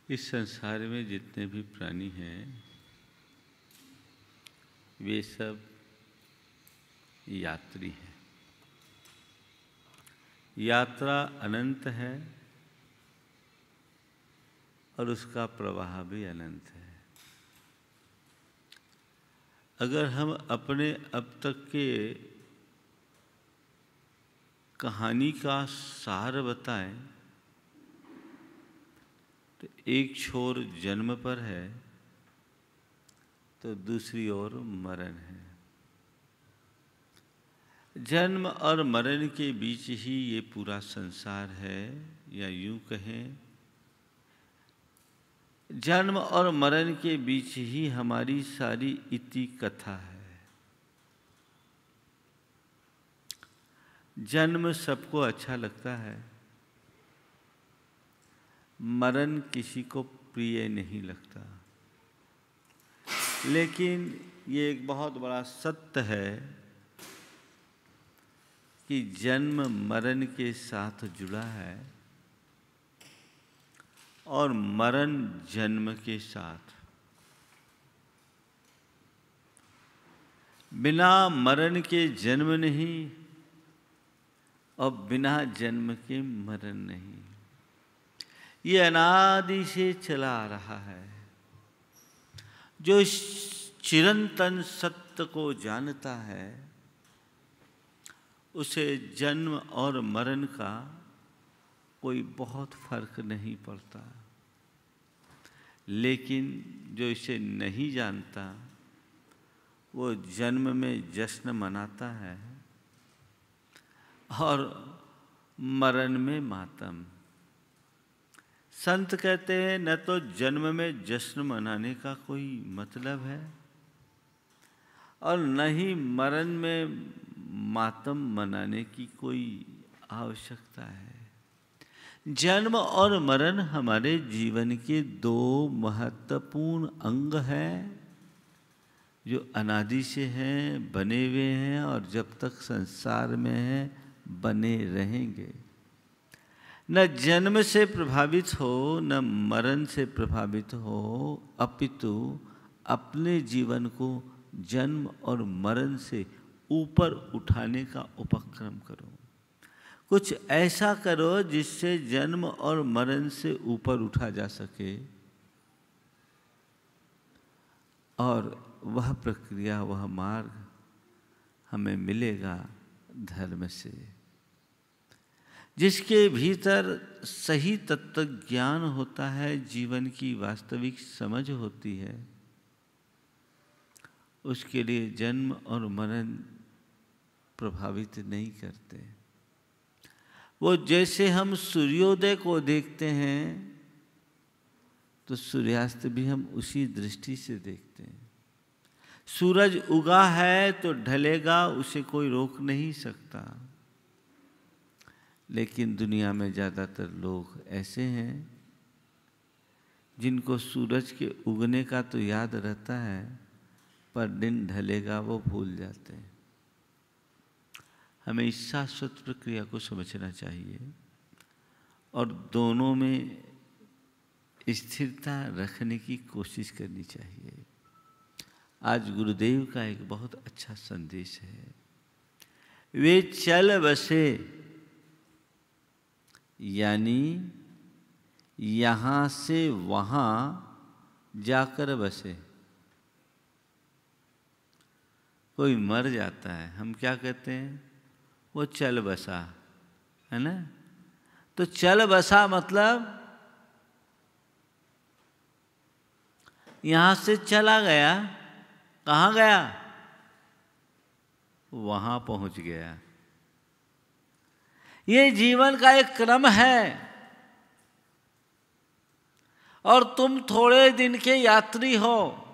इस संसार में जितने भी प्राणी हैं वे सब यात्री हैं। यात्रा अनंत है और उसका प्रवाह भी अनंत है। अगर हम अपने अब तक के कहानी का सार बताएं तो एक छोर जन्म पर है तो दूसरी ओर मरण है। जन्म और मरण के बीच ही ये पूरा संसार है, या यूं कहें जन्म और मरण के बीच ही हमारी सारी इति कथा है। जन्म सबको अच्छा लगता है, मरण किसी को प्रिय नहीं लगता। लेकिन ये एक बहुत बड़ा सत्य है कि जन्म मरण के साथ जुड़ा है और मरण जन्म के साथ। बिना मरण के जन्म नहीं और बिना जन्म के मरण नहीं। ये अनादि से चला आ रहा है। जो चिरंतन सत्य को जानता है उसे जन्म और मरण का कोई बहुत फर्क नहीं पड़ता। लेकिन जो इसे नहीं जानता वो जन्म में जश्न मनाता है और मरण में मातम। संत कहते हैं न तो जन्म में जश्न मनाने का कोई मतलब है और न ही मरण में मातम मनाने की कोई आवश्यकता है। जन्म और मरण हमारे जीवन के दो महत्वपूर्ण अंग हैं जो अनादि से हैं, बने हुए हैं और जब तक संसार में हैं बने रहेंगे। न जन्म से प्रभावित हो न मरण से प्रभावित हो, अपितु अपने जीवन को जन्म और मरण से ऊपर उठाने का उपक्रम करो। कुछ ऐसा करो जिससे जन्म और मरण से ऊपर उठा जा सके और वह प्रक्रिया, वह मार्ग हमें मिलेगा धर्म से, जिसके भीतर सही तत्व ज्ञान होता है, जीवन की वास्तविक समझ होती है। उसके लिए जन्म और मरण प्रभावित नहीं करते। वो जैसे हम सूर्योदय को देखते हैं तो सूर्यास्त भी हम उसी दृष्टि से देखते हैं। सूरज उगा है तो ढलेगा, उसे कोई रोक नहीं सकता। लेकिन दुनिया में ज़्यादातर लोग ऐसे हैं जिनको सूरज के उगने का तो याद रहता है पर दिन ढलेगा वो भूल जाते हैं। हमें इस शाश्वत प्रक्रिया को समझना चाहिए और दोनों में स्थिरता रखने की कोशिश करनी चाहिए। आज गुरुदेव का एक बहुत अच्छा संदेश है। वे चल बसे, यानी यहाँ से वहाँ जाकर बसे। कोई मर जाता है, हम क्या कहते हैं? वो चल बसा, है ना? तो चल बसा मतलब यहाँ से चला गया। कहाँ गया? वहाँ पहुँच गया। ये जीवन का एक क्रम है और तुम थोड़े दिन के यात्री हो।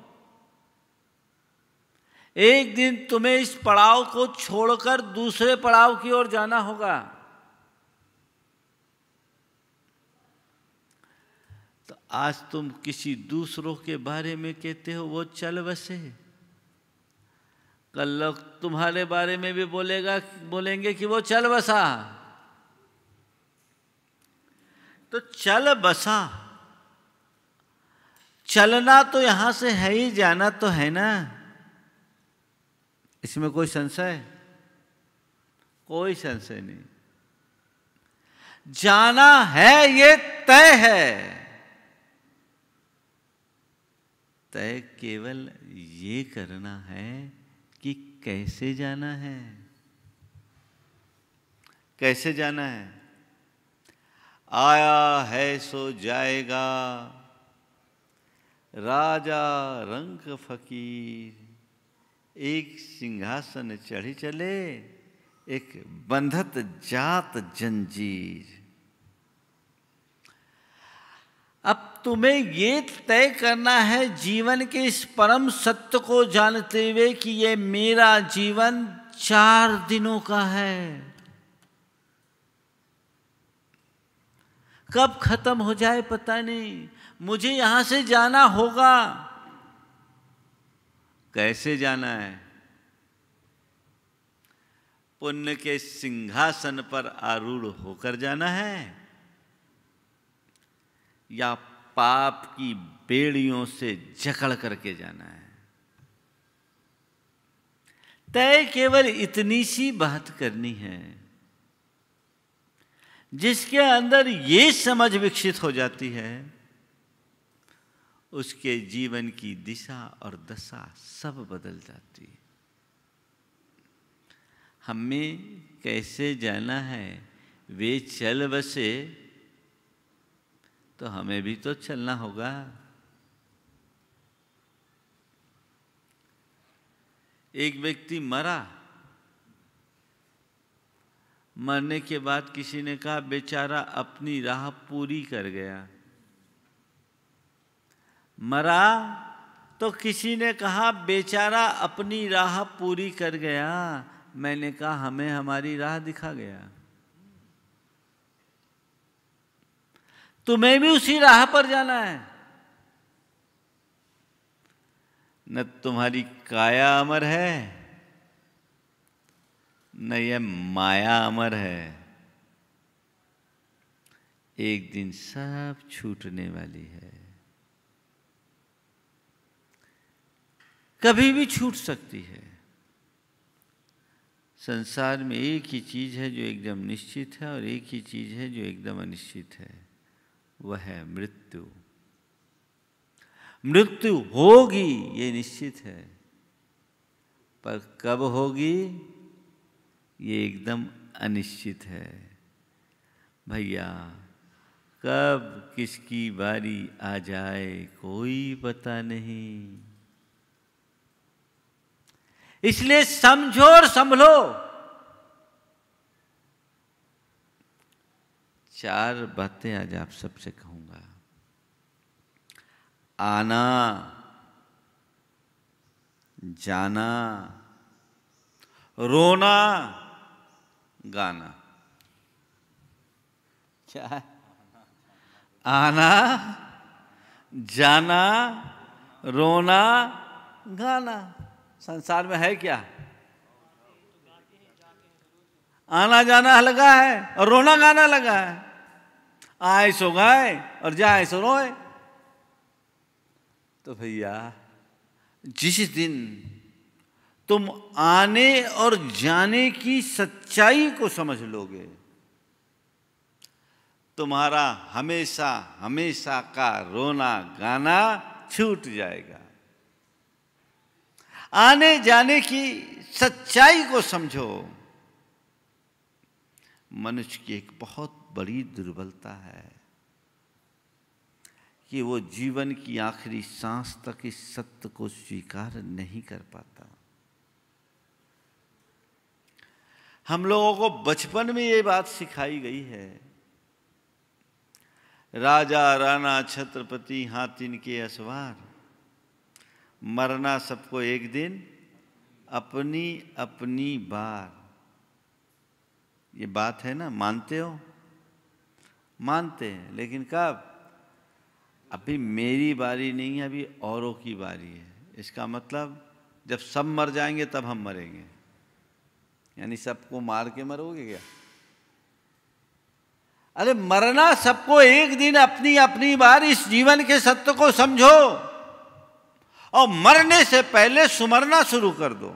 एक दिन तुम्हें इस पड़ाव को छोड़कर दूसरे पड़ाव की ओर जाना होगा। तो आज तुम किसी दूसरों के बारे में कहते हो वो चल बसे, कल लोग तुम्हारे बारे में भी बोलेंगे कि वो चल बसा। तो चल बसा चलना तो यहां से है ही, जाना तो है ना, इसमें कोई संशय? कोई संशय नहीं। जाना है, ये तय है। तय केवल ये करना है कि कैसे जाना है। कैसे जाना है? आया है सो जाएगा, राजा रंग फकीर। एक सिंहासन चढ़ी चले, एक बंधत जात जंजीर। अब तुम्हें ये तय करना है जीवन के इस परम सत्य को जानते हुए कि ये मेरा जीवन 4 दिनों का है। कब खत्म हो जाए पता नहीं, मुझे यहां से जाना होगा। कैसे जाना है? पुण्य के सिंहासन पर आरूढ़ होकर जाना है या पाप की बेड़ियों से जकड़ करके जाना है? तय केवल इतनी सी बात करनी है, जिसके अंदर ये समझ विकसित हो जाती है, उसके जीवन की दिशा और दशा सब बदल जाती है। हमें कैसे जाना है वे चल बसे, तो हमें भी तो चलना होगा। एक व्यक्ति मरा, मरने के बाद किसी ने कहा बेचारा अपनी राह पूरी कर गया। मरा तो किसी ने कहा बेचारा अपनी राह पूरी कर गया। मैंने कहा हमें हमारी राह दिखा गया। तुम्हें भी उसी राह पर जाना है। न तुम्हारी काया अमर है, न यह माया अमर है। एक दिन सब छूटने वाली है, कभी भी छूट सकती है। संसार में एक ही चीज है जो एकदम निश्चित है और एक ही चीज है जो एकदम अनिश्चित है, वह है मृत्यु। मृत्यु होगी ये निश्चित है, पर कब होगी ये एकदम अनिश्चित है। भैया कब किसकी बारी आ जाए कोई पता नहीं। इसलिए समझो और संभलो। 4 बातें आज आप सबसे कहूंगा। आना, जाना, रोना, गाना। क्या है? आना, जाना, रोना, गाना। संसार में है क्या? आना जाना लगा है और रोना गाना लगा है। आए सो गाए और जाए सो रोए। तो भैया जिस दिन तुम आने और जाने की सच्चाई को समझ लोगे, तुम्हारा हमेशा हमेशा का रोना गाना छूट जाएगा। आने जाने की सच्चाई को समझो। मनुष्य की एक बहुत बड़ी दुर्बलता है कि वो जीवन की आखिरी सांस तक इस सत्य को स्वीकार नहीं कर पाता। हम लोगों को बचपन में ये बात सिखाई गई है, राजा राणा छत्रपति हाथिन के असवार, मरना सबको एक दिन अपनी अपनी बार। ये बात है ना, मानते हो? मानते हैं, लेकिन कब? अभी मेरी बारी नहीं है, अभी औरों की बारी है। इसका मतलब जब सब मर जाएंगे तब हम मरेंगे। यानी सबको मार के मरोगे क्या? अरे मरना सबको एक दिन, अपनी अपनी बार इस जीवन के सत्य को समझो और मरने से पहले सुमरना शुरू कर दो।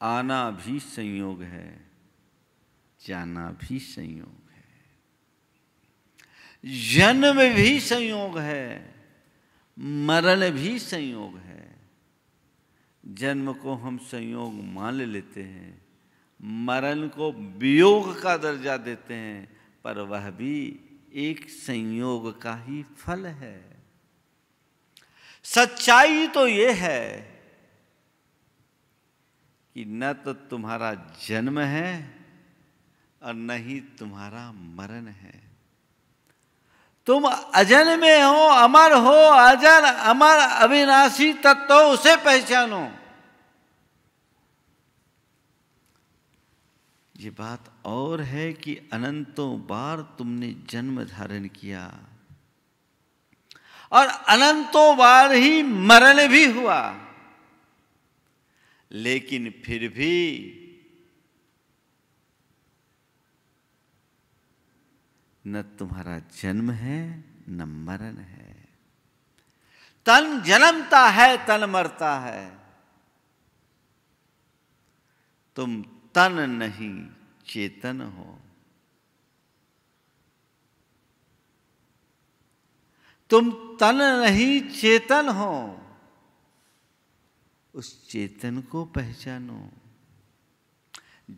आना भी संयोग है, जाना भी संयोग है, जन्म भी संयोग है, मरण भी संयोग है। जन्म को हम संयोग मान लेते हैं, मरण को वियोग का दर्जा देते हैं, पर वह भी एक संयोग का ही फल है। सच्चाई तो ये है कि न तो तुम्हारा जन्म है और न ही तुम्हारा मरण है। तुम अजन्मे हो, अमर हो, अजर अमर अविनाशी तत्व, उसे पहचानो। ये बात और है कि अनंतों बार तुमने जन्म धारण किया और अनंतों बार ही मरण भी हुआ, लेकिन फिर भी न तुम्हारा जन्म है न मरण है। तन जन्मता है, तन मरता है। तुम तन नहीं चेतन हो। तुम तन नहीं चेतन हो। उस चेतन को पहचानो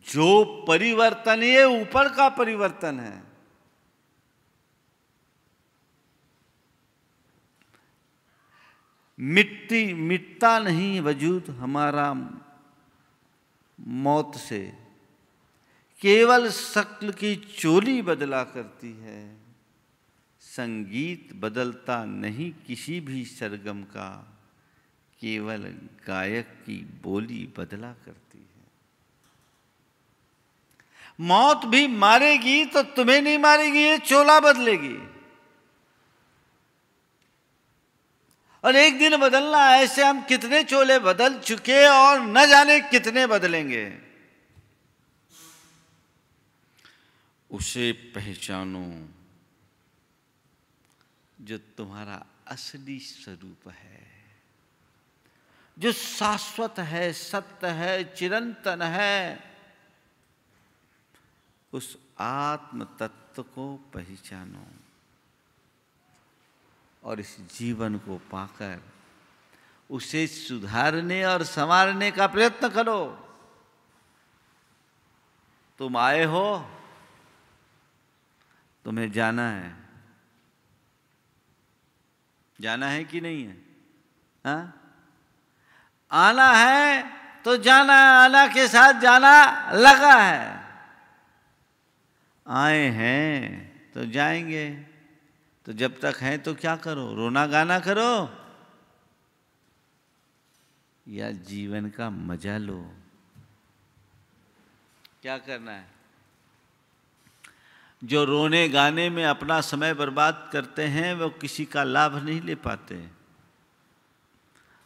जो परिवर्तन, ये ऊपर का परिवर्तन है। मिटता नहीं वजूद हमारा मौत से, केवल शक्ल की चोली बदला करती है। संगीत बदलता नहीं किसी भी सरगम का, केवल गायक की बोली बदला करती है। मौत भी मारेगी तो तुम्हें नहीं मारेगी, ये चोला बदलेगी। और एक दिन बदलना, ऐसे हम कितने चोले बदल चुके और न जाने कितने बदलेंगे। उसे पहचानो जो तुम्हारा असली स्वरूप है, जो शाश्वत है, सत्य है, चिरंतन है। उस आत्म तत्व को पहचानो और इस जीवन को पाकर उसे सुधारने और संवारने का प्रयत्न करो। तुम आए हो, तुम्हें जाना है। जाना है कि नहीं है? हाँ? आना है तो जाना है, आना के साथ जाना लगा है। आए हैं तो जाएंगे। तो जब तक हैं तो क्या करो? रोना गाना करो या जीवन का मजा लो? क्या करना है? जो रोने गाने में अपना समय बर्बाद करते हैं वो किसी का लाभ नहीं ले पाते।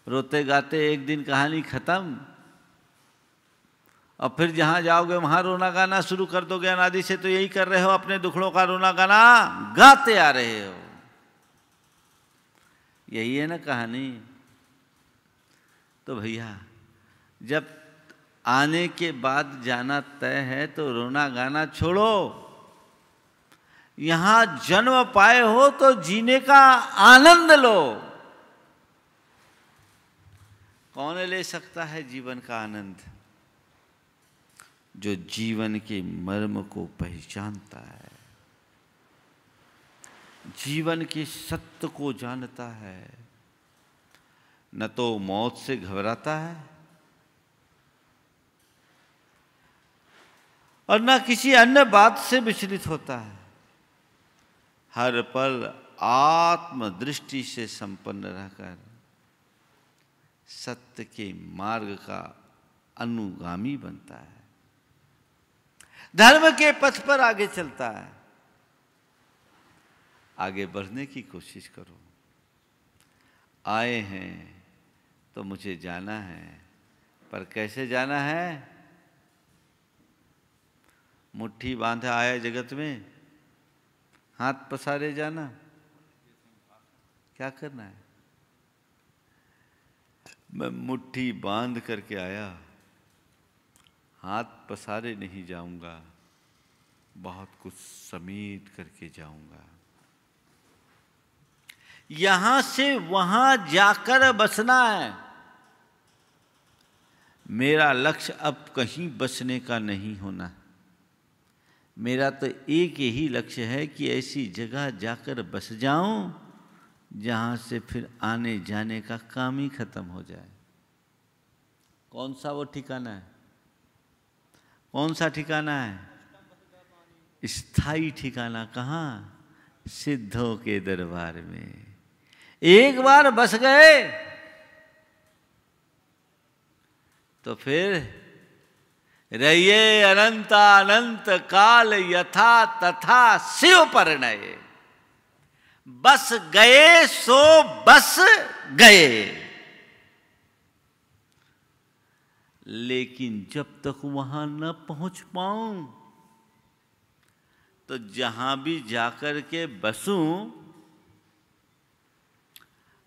रोते गाते एक दिन कहानी खत्म और फिर जहां जाओगे वहां रोना गाना शुरू कर दोगे। अनादि से तो यही कर रहे हो, अपने दुखड़ों का रोना गाना गाते आ रहे हो। यही है ना कहानी। तो भैया जब आने के बाद जाना तय है तो रोना गाना छोड़ो। यहां जन्म पाए हो तो जीने का आनंद लो। कौन ले सकता है जीवन का आनंद? जो जीवन के मर्म को पहचानता है, जीवन के सत्य को जानता है, न तो मौत से घबराता है और न किसी अन्य बात से विचलित होता है। हर पल आत्मदृष्टि से संपन्न रहकर सत्य के मार्ग का अनुगामी बनता है, धर्म के पथ पर आगे चलता है। आगे बढ़ने की कोशिश करो। आए हैं तो मुझे जाना है, पर कैसे जाना है? मुट्ठी बांधे आया जगत में, हाथ पसारे जाना, क्या करना है? मैं मुट्ठी बांध करके आया, हाथ पसारे नहीं जाऊंगा, बहुत कुछ समेट करके जाऊंगा। यहां से वहां जाकर बसना है। मेरा लक्ष्य अब कहीं बसने का नहीं होना। मेरा तो एक ही लक्ष्य है कि ऐसी जगह जाकर बस जाऊं जहां से फिर आने जाने का काम ही खत्म हो जाए। कौन सा वो ठिकाना है? कौन सा ठिकाना है? स्थायी ठिकाना। कहाँ? सिद्धों के दरबार में। एक बार बस गए तो फिर रहिए अनंता अनंत काल यथा तथा शिव परिणय। बस गए सो बस गए। लेकिन जब तक वहां न पहुंच पाऊं तो जहां भी जाकर के बसूं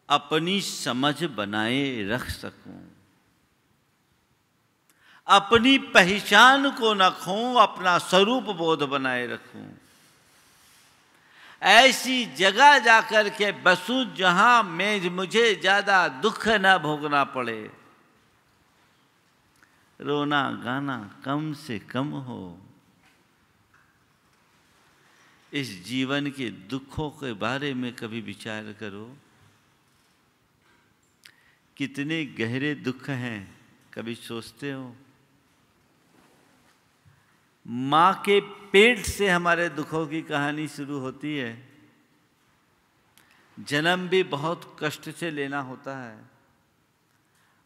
अपनी समझ बनाए रख सकूं, अपनी पहचान को न खोऊं, अपना स्वरूप बोध बनाए रखूं। ऐसी जगह जाकर के बसूं जहां मुझे ज्यादा दुख न भोगना पड़े, रोना गाना कम से कम हो। इस जीवन के दुखों के बारे में कभी विचार करो। कितने गहरे दुख हैं, कभी सोचते हो? माँ के पेट से हमारे दुखों की कहानी शुरू होती है। जन्म भी बहुत कष्ट से लेना होता है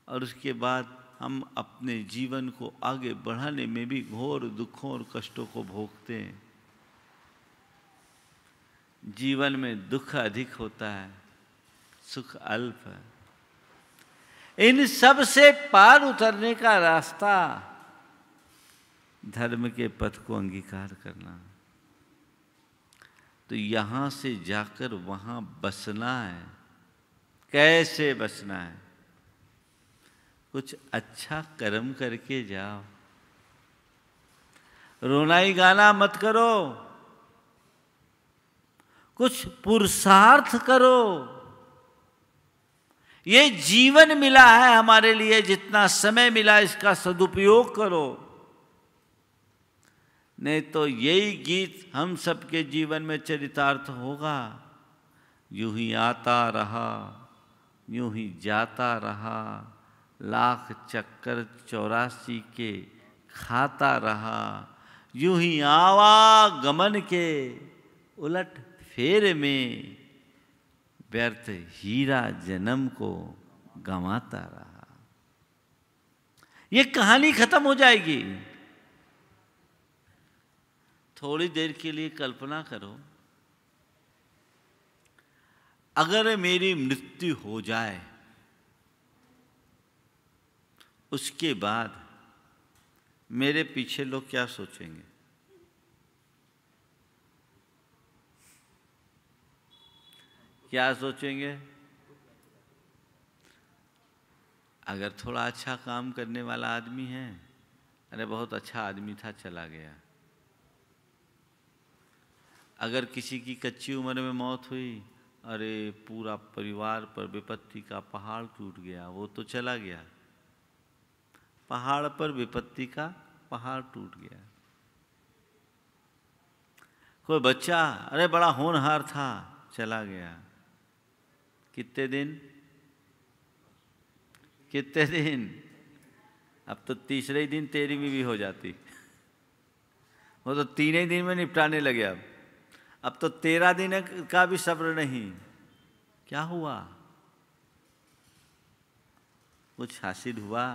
और उसके बाद हम अपने जीवन को आगे बढ़ाने में भी घोर दुखों और कष्टों को भोगते हैं। जीवन में दुख अधिक होता है, सुख अल्प है। इन सब से पार उतरने का रास्ता धर्म के पथ को अंगीकार करना। तो यहां से जाकर वहां बसना है। कैसे बसना है? कुछ अच्छा कर्म करके जाओ। रोनाई गाना मत करो, कुछ पुरुषार्थ करो। ये जीवन मिला है हमारे लिए, जितना समय मिला इसका सदुपयोग करो। नहीं तो यही गीत हम सबके जीवन में चरितार्थ होगा। यूं ही आता रहा, यूं ही जाता रहा, लाख चक्कर 84 के खाता रहा। यूं ही आवागमन के उलट फेर में व्यर्थ हीरा जन्म को गंवाता रहा। ये कहानी खत्म हो जाएगी। थोड़ी देर के लिए कल्पना करो, अगर मेरी मृत्यु हो जाए उसके बाद मेरे पीछे लोग क्या सोचेंगे? क्या सोचेंगे? अगर थोड़ा अच्छा काम करने वाला आदमी है, अरे बहुत अच्छा आदमी था, चला गया। अगर किसी की कच्ची उम्र में मौत हुई, अरे पूरा परिवार पर विपत्ति का पहाड़ टूट गया, वो तो चला गया। पहाड़ पर विपत्ति का पहाड़ टूट गया। कोई बच्चा, अरे बड़ा होनहार था, चला गया। कितने दिन? कितने दिन? अब तो तीसरे ही दिन 13वीं भी हो जाती। वो तो 3 ही दिन में निपटाने लगे। अब तो 13 दिन का भी सब्र नहीं। क्या हुआ? कुछ हासिल हुआ?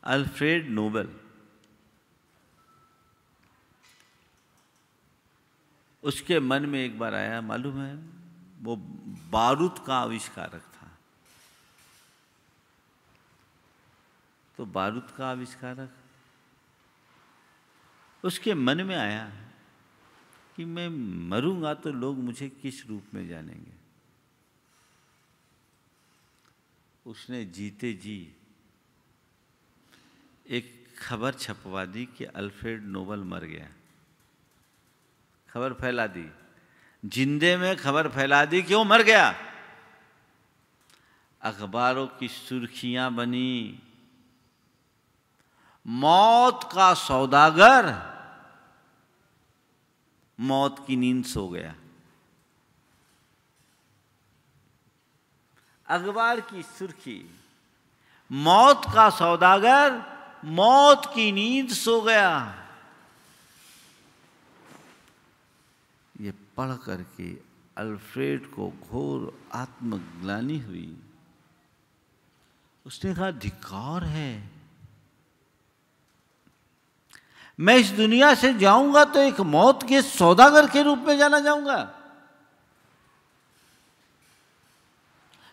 अल्फ्रेड नोबेल, उसके मन में एक बार आया, मालूम है, वो बारूद का आविष्कारक था। तो बारूद का आविष्कारक उसके मन में आया कि मैं मरूंगा तो लोग मुझे किस रूप में जानेंगे। उसने जीते जी एक खबर छपवा दी कि अल्फ्रेड नोबल मर गया। खबर फैला दी, जिंदे में खबर फैला दी कि वो मर गया। अखबारों की सुर्खियां बनी, मौत का सौदागर मौत की नींद सो गया। अखबार की सुर्खी, मौत का सौदागर मौत की नींद सो गया। ये पढ़ करके अल्फ्रेड को घोर आत्मग्लानि हुई। उसने कहा, धिक्कार है, मैं इस दुनिया से जाऊंगा तो एक मौत के सौदागर के रूप में जाना जाऊंगा।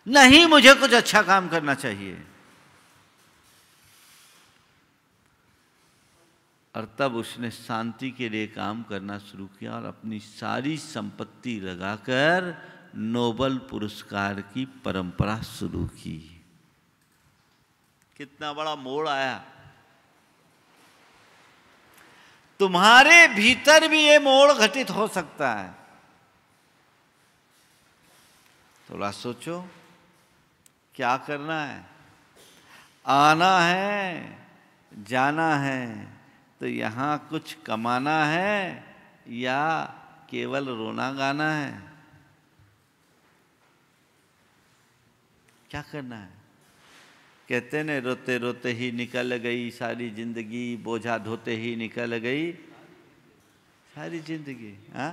नहीं, मुझे कुछ अच्छा काम करना चाहिए। और तब उसने शांति के लिए काम करना शुरू किया और अपनी सारी संपत्ति लगाकर नोबल पुरस्कार की परंपरा शुरू की। कितना बड़ा मोड़ आया। तुम्हारे भीतर भी ये मोड़ घटित हो सकता है। थोड़ा सोचो, क्या करना है? आना है, जाना है, तो यहाँ कुछ कमाना है या केवल रोना गाना है? क्या करना है? कहते ने, रोते रोते ही निकल गई सारी जिंदगी, बोझा ढोते ही निकल गई सारी जिंदगी। हाँ,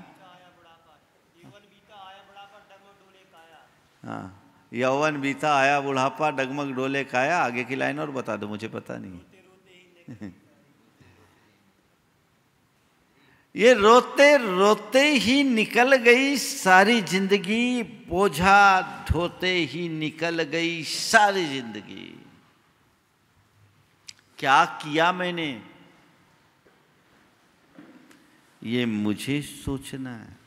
हाँ, यौवन बीता आया बुढ़ापा, डगमग डोले काया। आगे की लाइन और बता दो, मुझे पता नहीं। ये रोते रोते ही निकल गई सारी जिंदगी, बोझा ढोते ही निकल गई सारी जिंदगी। क्या किया मैंने, ये मुझे सोचना है।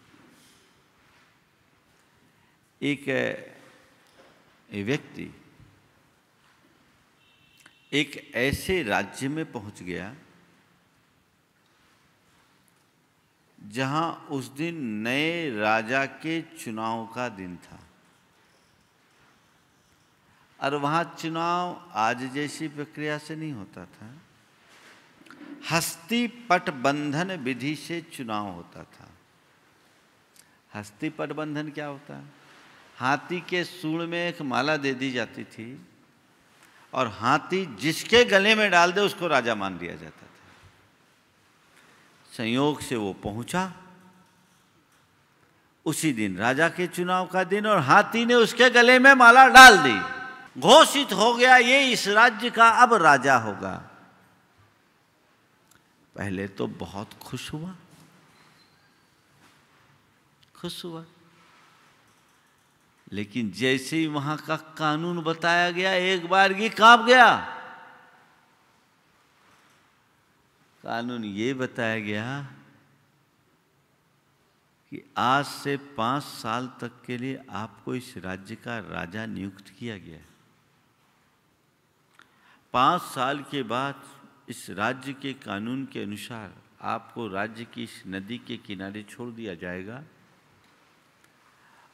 एक व्यक्ति एक ऐसे राज्य में पहुंच गया जहां उस दिन नए राजा के चुनाव का दिन था। और वहां चुनाव आज जैसी प्रक्रिया से नहीं होता था, हस्ती पट बंधन विधि से चुनाव होता था। हस्ती पट बंधन क्या होता है? हाथी के सूंड में एक माला दे दी जाती थी और हाथी जिसके गले में डाल दे उसको राजा मान लिया जाता था। संयोग से वो पहुंचा उसी दिन, राजा के चुनाव का दिन, और हाथी ने उसके गले में माला डाल दी। घोषित हो गया ये इस राज्य का अब राजा होगा। पहले तो बहुत खुश हुआ, लेकिन जैसे ही वहां का कानून बताया गया, एक बार ही कांप गया। कानून ये बताया गया कि आज से 5 साल तक के लिए आपको इस राज्य का राजा नियुक्त किया गया। 5 साल के बाद इस राज्य के कानून के अनुसार आपको राज्य की इस नदी के किनारे छोड़ दिया जाएगा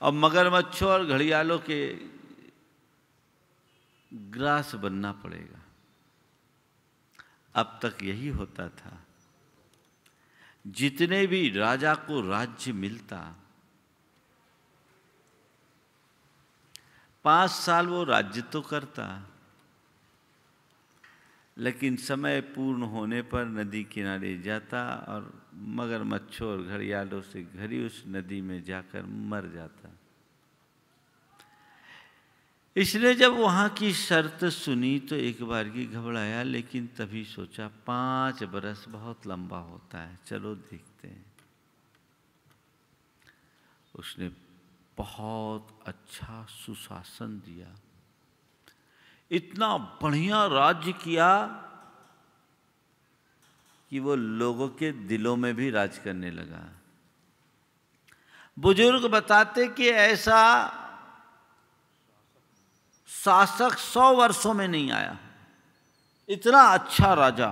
और मगरमच्छों और घड़ियालों के ग्रास बनना पड़ेगा। अब तक यही होता था, जितने भी राजा को राज्य मिलता 5 साल वो राज्य तो करता, लेकिन समय पूर्ण होने पर नदी किनारे जाता और मगरमच्छों और घड़ियालों से घिरी उस नदी में जाकर मर जाता। इसने जब वहाँ की शर्त सुनी तो एक बार की घबराया, लेकिन तभी सोचा 5 बरस बहुत लंबा होता है, चलो देखते हैं। उसने बहुत अच्छा सुशासन दिया, इतना बढ़िया राज्य किया कि वो लोगों के दिलों में भी राज करने लगा। बुजुर्ग बताते कि ऐसा शासक 100 वर्षों में नहीं आया, इतना अच्छा राजा।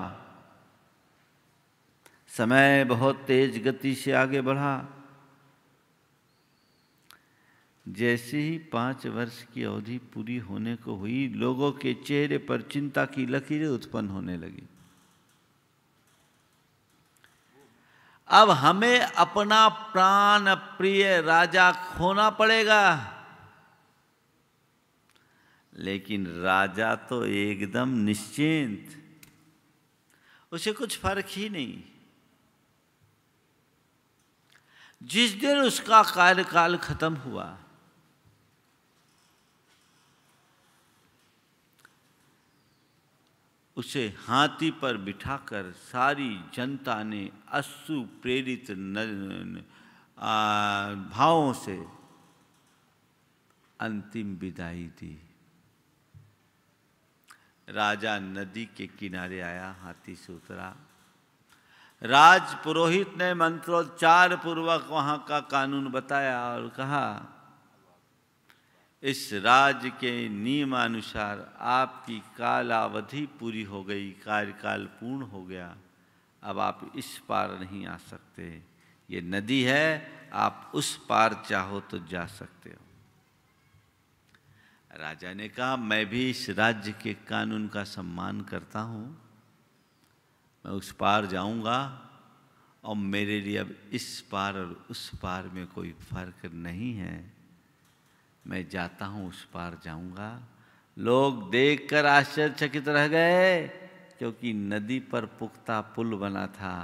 समय बहुत तेज गति से आगे बढ़ा। जैसे ही 5 वर्ष की अवधि पूरी होने को हुई, लोगों के चेहरे पर चिंता की लकीरें उत्पन्न होने लगी। अब हमें अपना प्राण प्रिय राजा खोना पड़ेगा। लेकिन राजा तो एकदम निश्चिंत, उसे कुछ फर्क ही नहीं। जिस दिन उसका कार्यकाल खत्म हुआ, उसे हाथी पर बिठाकर सारी जनता ने अश्रु प्रेरित भावों से अंतिम विदाई दी। राजा नदी के किनारे आया, हाथी से उतरा। राज पुरोहित ने मंत्रोच्चार पूर्वक वहां का कानून बताया और कहा, इस राज्य के नियमानुसार आपकी कालावधि पूरी हो गई, कार्यकाल पूर्ण हो गया, अब आप इस पार नहीं आ सकते। ये नदी है, आप उस पार चाहो तो जा सकते हो। राजा ने कहा, मैं भी इस राज्य के कानून का सम्मान करता हूँ, मैं उस पार जाऊँगा और मेरे लिए अब इस पार और उस पार में कोई फर्क नहीं है। मैं जाता हूँ, उस पार जाऊँगा। लोग देखकर आश्चर्यचकित रह गए, क्योंकि नदी पर पुख्ता पुल बना था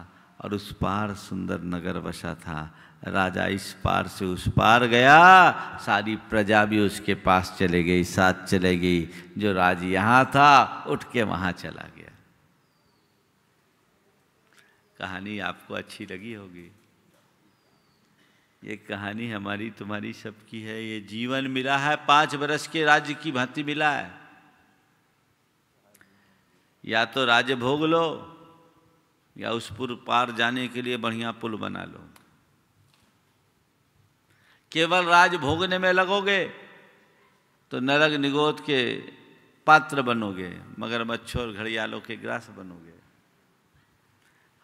और उस पार सुंदर नगर बसा था। राजा इस पार से उस पार गया, सारी प्रजा भी उसके पास चले गई, साथ चले गई। जो राज यहाँ था, उठ के वहाँ चला गया। कहानी आपको अच्छी लगी होगी। ये कहानी हमारी तुम्हारी सबकी है। ये जीवन मिला है 5 वर्ष के राज्य की भांति मिला है। या तो राज्य भोग लो, या उस पुल पार जाने के लिए बढ़िया पुल बना लो। केवल राज भोगने में लगोगे तो नरक निगोद के पात्र बनोगे, मगरमच्छों और घड़ियालों के ग्रास बनोगे।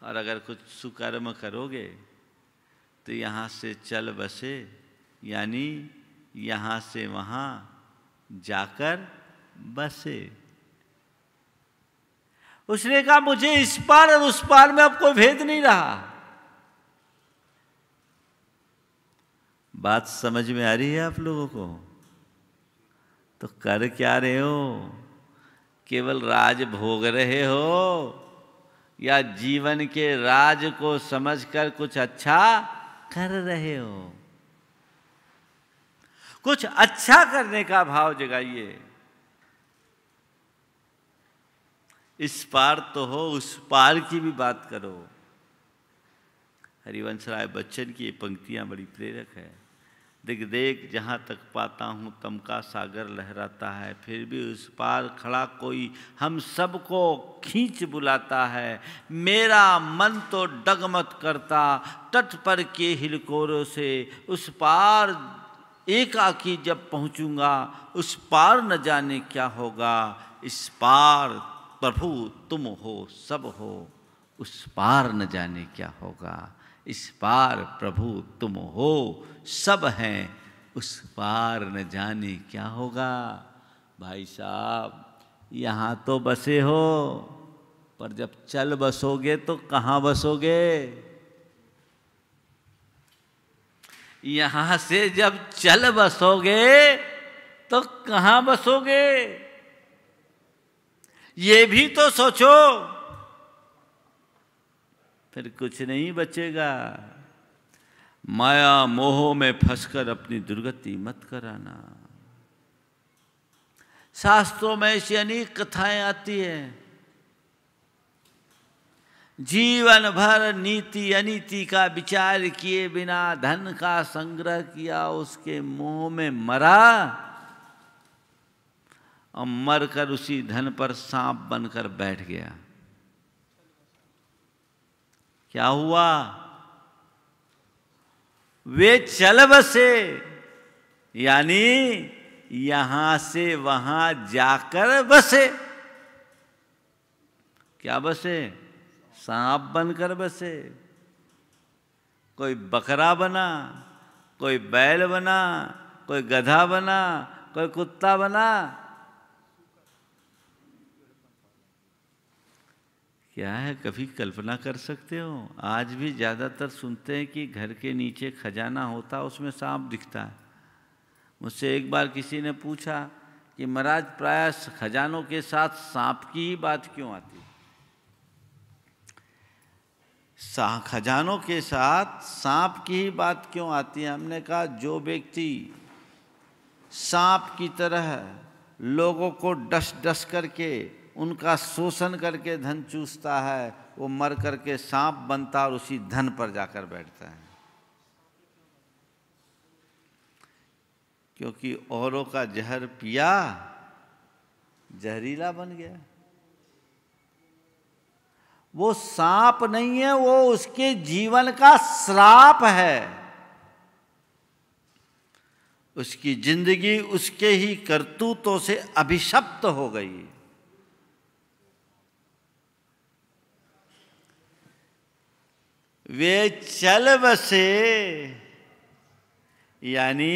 और अगर कुछ सुकर्म करोगे तो यहाँ से चल बसे, यानी यहाँ से वहाँ जाकर बसे। उसने कहा, मुझे इस पार और उस पार में अब कोई भेद नहीं रहा। बात समझ में आ रही है आप लोगों को? तो कर क्या रहे हो? केवल राज भोग रहे हो, या जीवन के राज को समझकर कुछ अच्छा कर रहे हो? कुछ अच्छा करने का भाव जगाइए। इस पार तो हो, उस पार की भी बात करो। हरिवंश राय बच्चन की ये पंक्तियां बड़ी प्रेरक है। दिख देख जहाँ तक पाता हूँ तम का सागर लहराता है, फिर भी उस पार खड़ा कोई हम सबको खींच बुलाता है। मेरा मन तो डगमग करता तट पर के हिलकोरों से, उस पार एकाकी जब पहुँचूंगा, उस पार न जाने क्या होगा। इस पार प्रभु तुम हो, सब हो, उस पार न जाने क्या होगा। इस पार प्रभु तुम हो, सब हैं, उस पार न जाने क्या होगा। भाई साहब, यहाँ तो बसे हो, पर जब चल बसोगे तो कहाँ बसोगे? यहाँ से जब चल बसोगे तो कहाँ बसोगे? ये भी तो सोचो। फिर कुछ नहीं बचेगा। माया मोह में फंसकर अपनी दुर्गति मत कराना। शास्त्रों में ऐसी अनेक कथाएं आती हैं। जीवन भर नीति अनीति का विचार किए बिना धन का संग्रह किया, उसके मोह में मरा और मरकर उसी धन पर सांप बनकर बैठ गया। क्या हुआ? वे चल बसे, यानी यहां से वहां जाकर बसे। क्या बसे? सांप बनकर बसे। कोई बकरा बना, कोई बैल बना, कोई गधा बना, कोई कुत्ता बना। क्या है, कभी कल्पना कर सकते हो? आज भी ज़्यादातर सुनते हैं कि घर के नीचे खजाना होता है, उसमें सांप दिखता है। मुझसे एक बार किसी ने पूछा कि महाराज प्रायः खजानों के साथ सांप की ही बात क्यों आती है? खजानों के साथ सांप की ही बात क्यों आती है? हमने कहा जो व्यक्ति सांप की तरह लोगों को डस डस करके उनका शोषण करके धन चूसता है, वो मर करके सांप बनता और उसी धन पर जाकर बैठता है। क्योंकि औरों का जहर पिया, जहरीला बन गया। वो सांप नहीं है, वो उसके जीवन का श्राप है। उसकी जिंदगी उसके ही करतूतों से अभिशप्त हो गई। वे चल बसे, यानी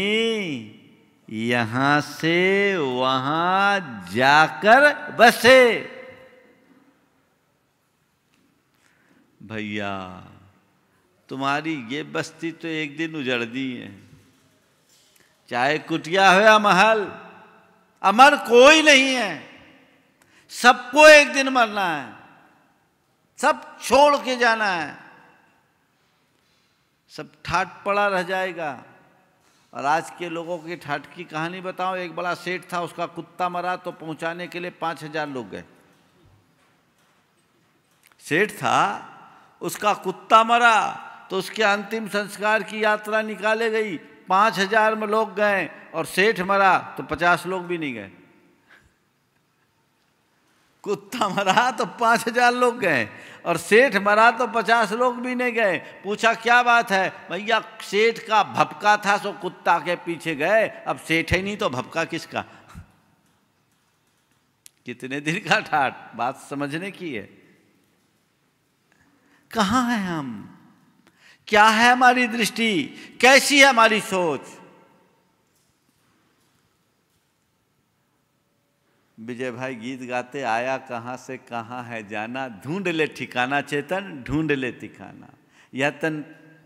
यहां से वहां जाकर बसे। भैया तुम्हारी ये बस्ती तो एक दिन उजड़ दी है। चाहे कुटिया हो या महल, अमर कोई नहीं है। सबको एक दिन मरना है, सब छोड़ के जाना है, सब ठाट पड़ा रह जाएगा। और आज के लोगों की ठाट की कहानी बताऊं। एक बड़ा सेठ था, उसका कुत्ता मरा तो पहुंचाने के लिए 5000 लोग गए। सेठ था, उसका कुत्ता मरा तो उसके अंतिम संस्कार की यात्रा निकाले गई। 5000 में लोग गए और सेठ मरा तो 50 लोग भी नहीं गए। कुत्ता मरा तो 5000 लोग गए और सेठ मरा तो 50 लोग भी नहीं गए। पूछा क्या बात है? भैया सेठ का भपका था सो कुत्ता के पीछे गए, अब सेठ ही नहीं तो भपका किसका? कितने दिन का ठाट, बात समझने की है। कहाँ हैं हम? क्या है हमारी दृष्टि? कैसी है हमारी सोच? विजय भाई गीत गाते, आया कहाँ से कहाँ है जाना, ढूंढ ले ठिकाना चेतन, ढूंढ ले ठिकाना। यह तन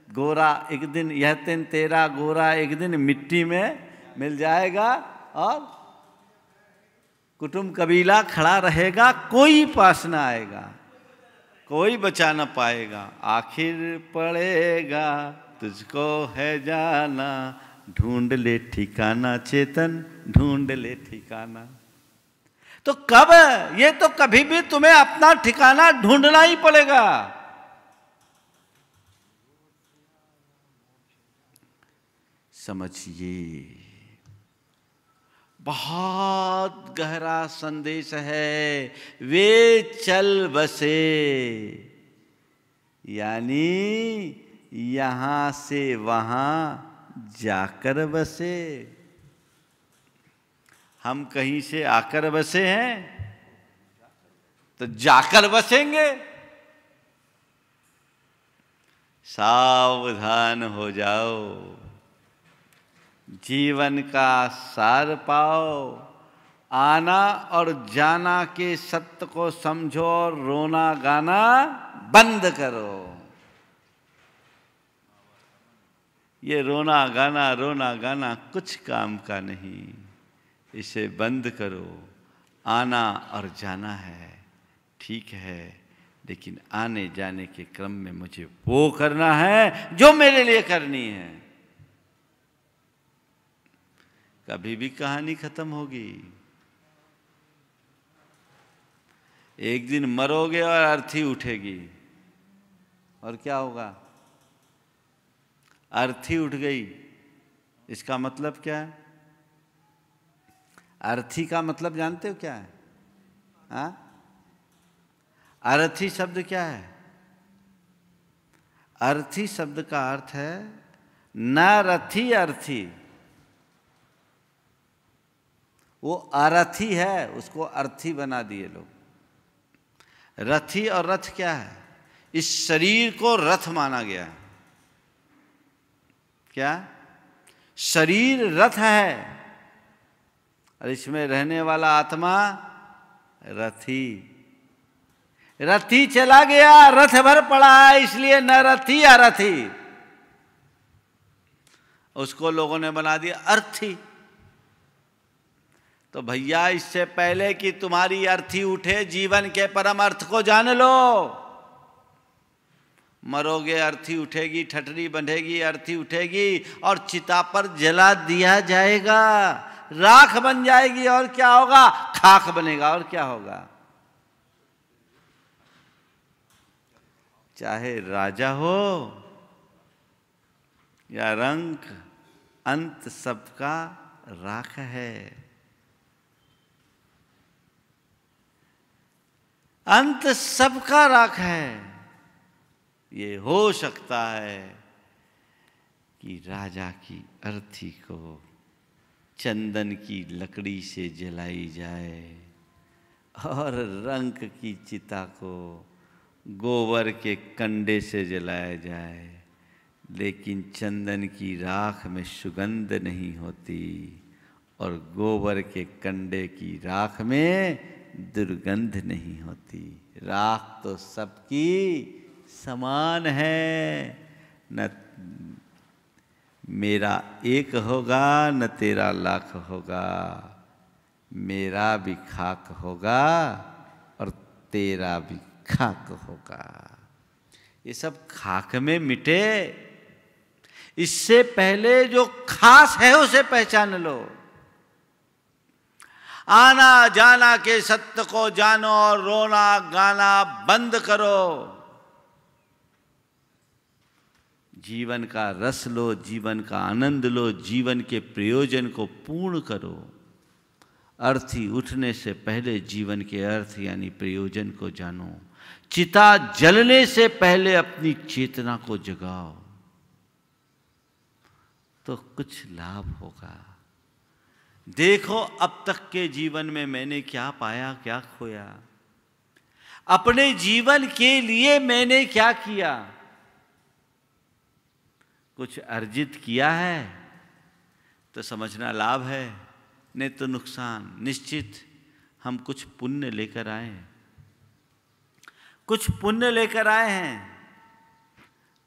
गोरा एक दिन, यह तन तेरा गोरा एक दिन मिट्टी में मिल जाएगा और कुटुंब कबीला खड़ा रहेगा, कोई पास ना आएगा, कोई बचा न पाएगा। आखिर पड़ेगा तुझको है जाना, ढूंढ ले ठिकाना चेतन, ढूंढ ले ठिकाना। तो कब? ये तो कभी भी तुम्हें अपना ठिकाना ढूंढना ही पड़ेगा। समझिए, बहुत गहरा संदेश है। वे चल बसे, यानी यहां से वहां जाकर बसे। हम कहीं से आकर बसे हैं तो जाकर बसेंगे। सावधान हो जाओ, जीवन का सार पाओ, आना और जाना के सत्य को समझो और रोना गाना बंद करो। ये रोना गाना कुछ काम का नहीं, इसे बंद करो। आना और जाना है, ठीक है, लेकिन आने जाने के क्रम में मुझे वो करना है जो मेरे लिए करनी है। कभी भी कहानी खत्म होगी। एक दिन मरोगे और अर्थी उठेगी। और क्या होगा? अर्थी उठ गई, इसका मतलब क्या है? अर्थी का मतलब जानते हो क्या है? हाँ? अर्थी शब्द क्या है? अर्थी शब्द का अर्थ है न रथी अर्थी। वो अरथी है, उसको अर्थी बना दिए लोग। रथी और रथ क्या है? इस शरीर को रथ माना गया। क्या? शरीर रथ है और इसमें रहने वाला आत्मा रथी। रथी चला गया, रथ भर पड़ा है, इसलिए न रथी अरथी। उसको लोगों ने बना दिया अर्थी। तो भैया, इससे पहले कि तुम्हारी अर्थी उठे, जीवन के परम अर्थ को जान लो। मरोगे अर्थी उठेगी, ठठरी बंधेगी अर्थी उठेगी और चिता पर जला दिया जाएगा, राख बन जाएगी। और क्या होगा? खाक बनेगा। और क्या होगा? चाहे राजा हो या रंक, अंत सबका राख है। अंत सबका राख है। ये हो सकता है कि राजा की अर्थी को चंदन की लकड़ी से जलाई जाए और रंक की चिता को गोबर के कंडे से जलाया जाए, लेकिन चंदन की राख में सुगंध नहीं होती और गोबर के कंडे की राख में दुर्गंध नहीं होती। राख तो सबकी समान है। न मेरा एक होगा न तेरा लाख होगा, मेरा भी खाक होगा और तेरा भी खाक होगा। ये सब खाक में मिटे। इससे पहले जो खास है उसे पहचान लो। आना जाना के सत्य को जानो और रोना गाना बंद करो। जीवन का रस लो, जीवन का आनंद लो, जीवन के प्रयोजन को पूर्ण करो। अर्थी उठने से पहले जीवन के अर्थ यानी प्रयोजन को जानो। चिता जलने से पहले अपनी चेतना को जगाओ, तो कुछ लाभ होगा। देखो अब तक के जीवन में मैंने क्या पाया, क्या खोया। अपने जीवन के लिए मैंने क्या किया। कुछ अर्जित किया है तो समझना लाभ है, नहीं तो नुकसान। निश्चित हम कुछ पुण्य लेकर आए हैं, कुछ पुण्य लेकर आए हैं,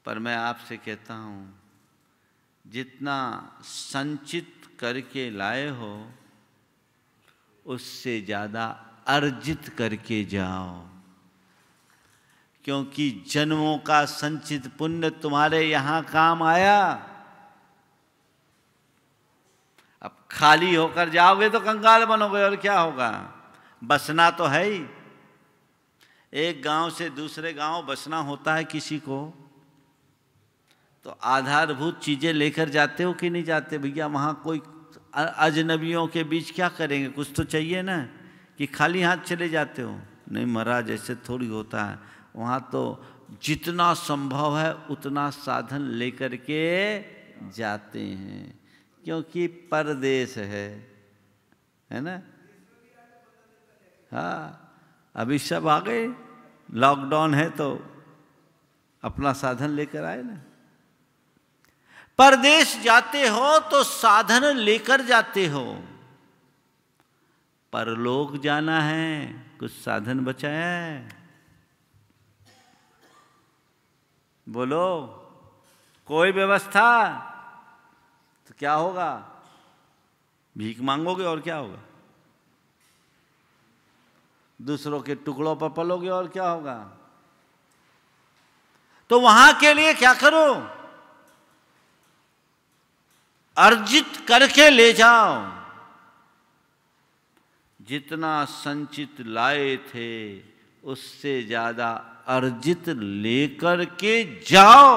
पर मैं आपसे कहता हूं जितना संचित करके लाए हो उससे ज्यादा अर्जित करके जाओ, क्योंकि जन्मों का संचित पुण्य तुम्हारे यहां काम आया। अब खाली होकर जाओगे तो कंगाल बनोगे और क्या होगा। बसना तो है ही। एक गांव से दूसरे गांव बसना होता है किसी को, तो आधारभूत चीजें लेकर जाते हो कि नहीं जाते। भैया वहां कोई अजनबियों के बीच क्या करेंगे, कुछ तो चाहिए ना, कि खाली हाथ चले जाते हो। नहीं महाराज, ऐसे थोड़ी होता है। वहाँ तो जितना संभव है उतना साधन लेकर के जाते हैं, क्योंकि परदेश है ना। हाँ, अभी सब आ गए, लॉकडाउन है तो अपना साधन लेकर आए ना। परदेश जाते हो तो साधन लेकर जाते हो। परलोक जाना है, कुछ साधन बचाया है। बोलो, कोई व्यवस्था तो क्या होगा। भीख मांगोगे और क्या होगा। दूसरों के टुकड़ों पर पलोगे और क्या होगा। तो वहां के लिए क्या करो, अर्जित करके ले जाओ। जितना संचित लाए थे उससे ज्यादा अर्जित लेकर के जाओ।